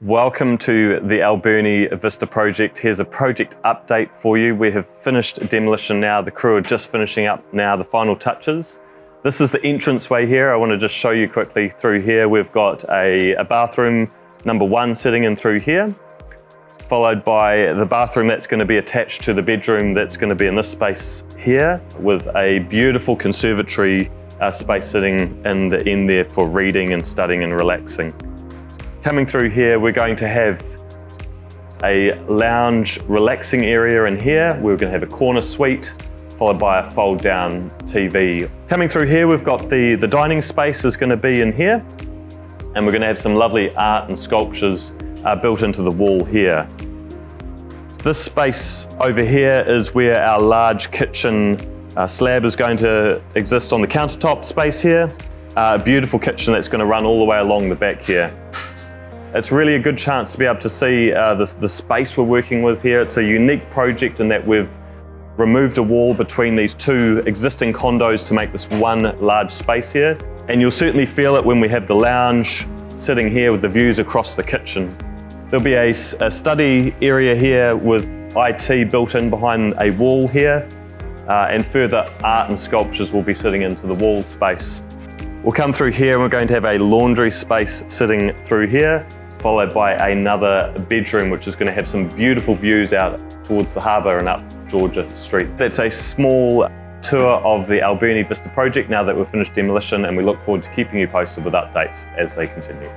Welcome to the Alberni Vista project. Here's a project update for you. We have finished demolition now. The crew are just finishing up now the final touches. This is the entranceway here. I want to just show you quickly through here. We've got a bathroom number 1 sitting in through here, followed by the bathroom that's going to be attached to the bedroom that's going to be in this space here, with a beautiful conservatory space sitting in there for reading and studying and relaxing. Coming through here, we're going to have a lounge relaxing area in here. We're going to have a corner suite, followed by a fold down TV. Coming through here, we've got the dining space is going to be in here, and we're going to have some lovely art and sculptures built into the wall here. This space over here is where our large kitchen slab is going to exist on the countertop space here. A beautiful kitchen that's going to run all the way along the back here. It's really a good chance to be able to see the space we're working with here. It's a unique project in that we've removed a wall between these 2 existing condos to make this one large space here. And you'll certainly feel it when we have the lounge sitting here with the views across the kitchen. There'll be a study area here with IT built in behind a wall here, and further art and sculptures will be sitting into the wall space. We'll come through here and we're going to have a laundry space sitting through here, followed by another bedroom which is going to have some beautiful views out towards the harbour and up Georgia Street. That's a small tour of the Alberni Vista project now that we've finished demolition, and we look forward to keeping you posted with updates as they continue.